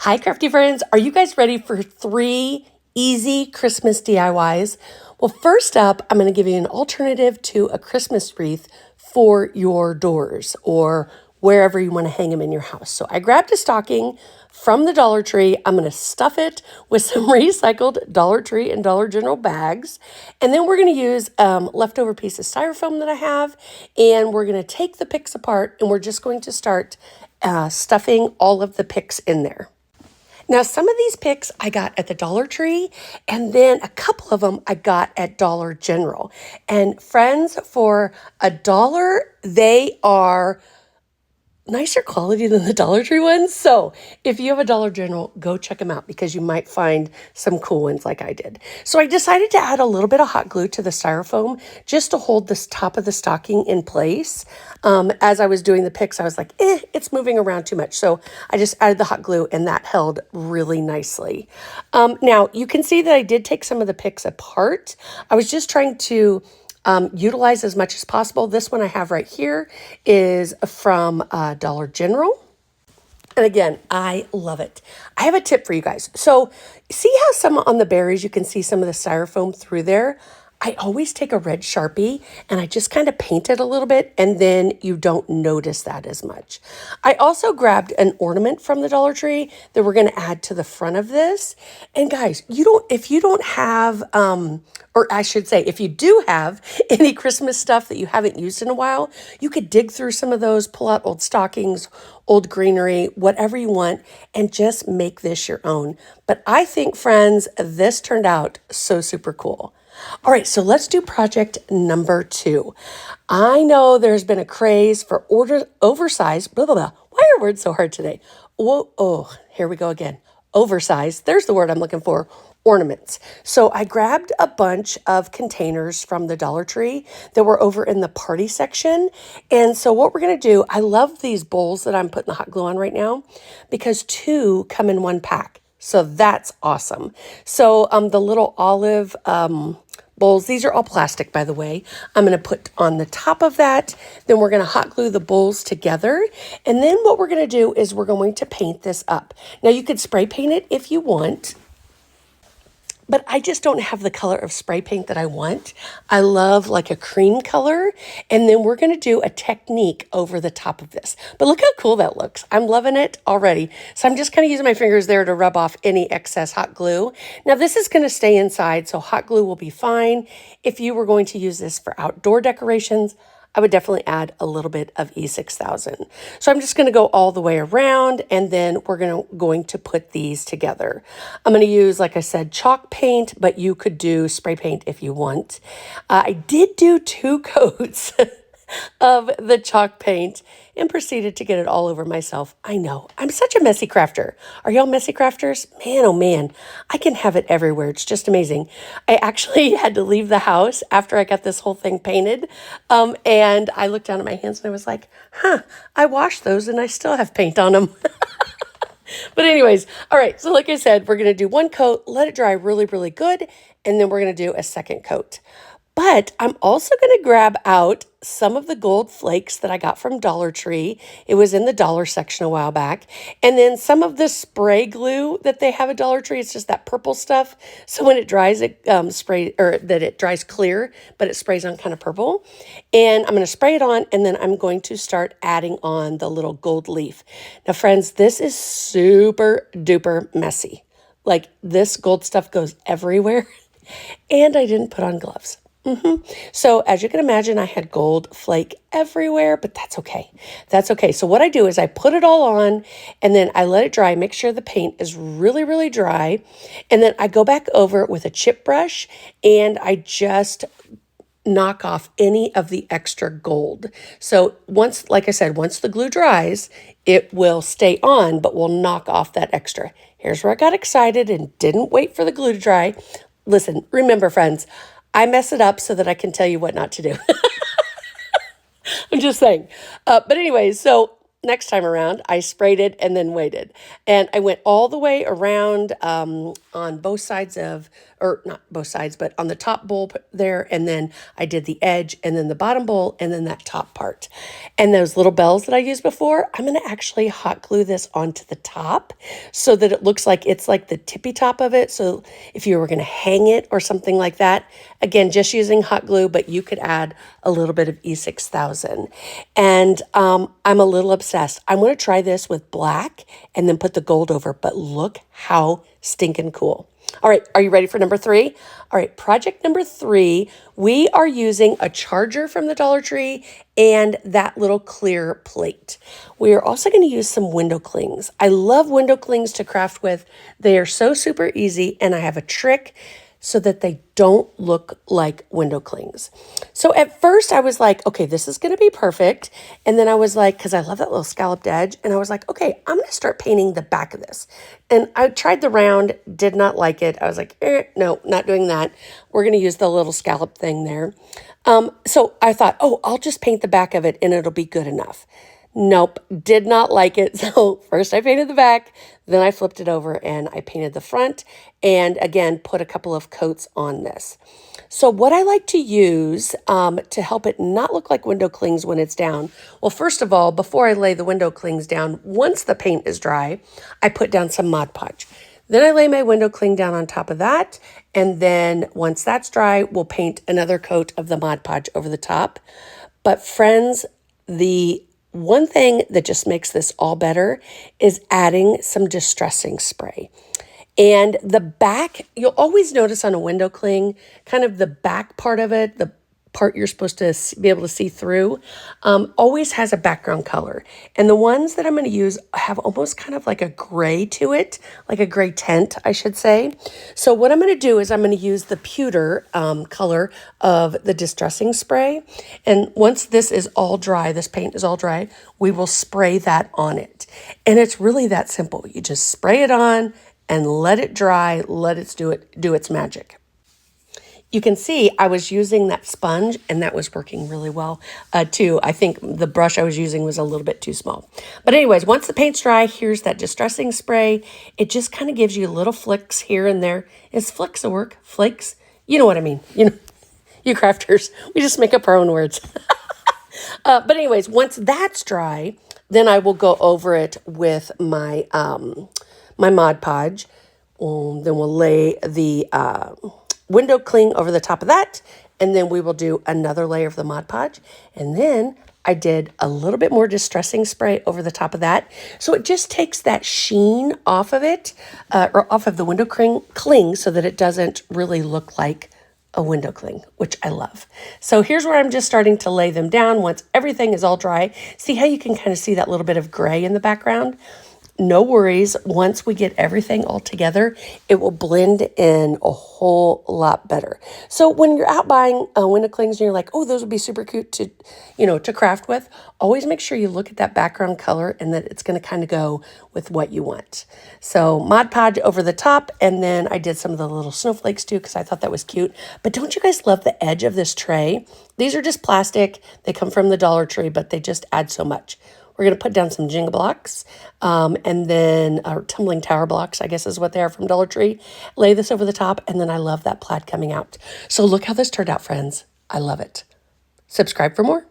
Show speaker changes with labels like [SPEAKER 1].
[SPEAKER 1] Hi, crafty friends. Are you guys ready for 3 easy Christmas DIYs? Well, first up, I'm going to give you an alternative to a Christmas wreath for your doors or wherever you want to hang them in your house. So I grabbed a stocking from the Dollar Tree. I'm going to stuff it with some recycled Dollar Tree and Dollar General bags. And then we're going to use leftover piece of styrofoam that I have. And we're going to take the picks apart and we're just going to start stuffing all of the picks in there. Now, some of these picks I got at the Dollar Tree, and then a couple of them I got at Dollar General. And friends, for $1, they are nicer quality than the Dollar Tree ones. So if you have a Dollar General, go check them out because you might find some cool ones like I did. So I decided to add a little bit of hot glue to the styrofoam just to hold this top of the stocking in place. As I was doing the picks, I was like, it's moving around too much. So I just added the hot glue and that held really nicely. Now you can see that I did take some of the picks apart. I was just trying to utilize as much as possible. This one I have right here is from Dollar General. And again, I love it. I have a tip for you guys. So see how some on the berries, you can see some of the styrofoam through there? I always take a red Sharpie and I just kind of paint it a little bit and then you don't notice that as much. I also grabbed an ornament from the Dollar Tree that we're going to add to the front of this. And guys, if you don't have, or I should say, if you do have any Christmas stuff that you haven't used in a while, you could dig through some of those, pull out old stockings, old greenery, whatever you want, and just make this your own. But I think, friends, this turned out so super cool. All right, so let's do project number 2. I know there's been a craze for oversized, blah, blah, blah. Why are words so hard today? Here we go again. Oversized, there's the word I'm looking for, ornaments. So I grabbed a bunch of containers from the Dollar Tree that were over in the party section. And so what we're going to do, I love these bowls that I'm putting the hot glue on right now because 2 come in 1 pack. So that's awesome. So the little olive bowls, these are all plastic, by the way. I'm going to put on the top of that. Then we're going to hot glue the bowls together. And then what we're going to do is we're going to paint this up. Now you could spray paint it if you want, but I just don't have the color of spray paint that I want. I love like a cream color. And then we're going to do a technique over the top of this. But look how cool that looks. I'm loving it already. So I'm just kind of using my fingers there to rub off any excess hot glue. Now this is going to stay inside, so hot glue will be fine. If you were going to use this for outdoor decorations, I would definitely add a little bit of E6000. So I'm just going to go all the way around and then we're going to put these together. I'm going to use, like I said, chalk paint, but you could do spray paint if you want. I did do 2 coats of the chalk paint and proceeded to get it all over myself. I know, I'm such a messy crafter. Are y'all messy crafters? Man, oh man, I can have it everywhere. It's just amazing. I actually had to leave the house after I got this whole thing painted. And I looked down at my hands and I was like, I washed those and I still have paint on them. But anyways, all right, so like I said, we're going to do 1 coat, let it dry really, really good, and then we're going to do a second coat. But I'm also going to grab out some of the gold flakes that I got from Dollar Tree. It was in the dollar section a while back. And then some of the spray glue that they have at Dollar Tree. It's just that purple stuff. So when it dries, it it dries clear, but it sprays on kind of purple. And I'm going to spray it on, and then I'm going to start adding on the little gold leaf. Now, friends, this is super duper messy. Like, this gold stuff goes everywhere. And I didn't put on gloves. So as you can imagine, I had gold flake everywhere, but that's okay. That's okay. So what I do is I put it all on and then I let it dry, make sure the paint is really, really dry. And then I go back over it with a chip brush and I just knock off any of the extra gold. So once, like I said, once the glue dries, it will stay on, but we'll knock off that extra. Here's where I got excited and didn't wait for the glue to dry. Listen, remember, friends, I mess it up so that I can tell you what not to do. I'm just saying. But anyways, so next time around, I sprayed it and then waited. And I went all the way around on both sides of, or not both sides, but on the top bowl there. And then I did the edge and then the bottom bowl and then that top part. And those little bells that I used before, I'm going to actually hot glue this onto the top so that it looks like it's like the tippy top of it. So if you were going to hang it or something like that, again, just using hot glue, but you could add a little bit of E6000. And I'm a little obsessed. I'm going to try this with black and then put the gold over, but look how stinking cool. All right, are you ready for number 3? All right, project number 3, we are using a charger from the Dollar Tree and that little clear plate. We are also going to use some window clings. I love window clings to craft with. They are so super easy, and I have a trick so that they don't look like window clings. So at first I was like, okay, this is gonna be perfect. And then I was like, because I love that little scalloped edge, and I was like, okay, I'm gonna start painting the back of this. And I tried the round, did not like it. I was like, no, not doing that. We're gonna use the little scallop thing there. So I thought, oh, I'll just paint the back of it and it'll be good enough. Nope, did not like it. So first I painted the back, then I flipped it over and I painted the front, and again, put a couple of coats on this. So what I like to use to help it not look like window clings when it's down, well, first of all, before I lay the window clings down, once the paint is dry, I put down some Mod Podge. Then I lay my window cling down on top of that, and then once that's dry, we'll paint another coat of the Mod Podge over the top. But friends, the one thing that just makes this all better is adding some distressing spray. And the back, you'll always notice on a window cling, kind of the back part of it, the part you're supposed to be able to see through, always has a background color. And the ones that I'm going to use have almost kind of like a gray to it, like a gray tint, I should say. So what I'm going to do is I'm going to use the pewter color of the distressing spray. And once this is all dry, this paint is all dry, we will spray that on it. And it's really that simple. You just spray it on and let it dry, let it do its magic. You can see I was using that sponge and that was working really well too. I think the brush I was using was a little bit too small. But anyways, once the paint's dry, here's that distressing spray. It just kind of gives you little flicks here and there. Is flicks a word? Flakes? You know what I mean. You know, you crafters, we just make up our own words. But anyways, once that's dry, then I will go over it with my, my Mod Podge. Then we'll lay the window cling over the top of that, and then we will do another layer of the Mod Podge, and then I did a little bit more distressing spray over the top of that, so it just takes that sheen off of it, or off of the window cling, so that it doesn't really look like a window cling, which I love. So here's where I'm just starting to lay them down once everything is all dry. See how you can kind of see that little bit of gray in the background? No worries. Once we get everything all together, it will blend in a whole lot better. So when you're out buying window clings and you're like, oh, those would be super cute to, to craft with, always make sure you look at that background color and that it's going to kind of go with what you want. So Mod Podge over the top, and then I did some of the little snowflakes too because I thought that was cute. But don't you guys love the edge of this tray? These are just plastic. They come from the Dollar Tree, but they just add so much. We're going to put down some Jenga blocks and then tumbling tower blocks, I guess is what they are from Dollar Tree. Lay this over the top, and then I love that plaid coming out. So look how this turned out, friends. I love it. Subscribe for more.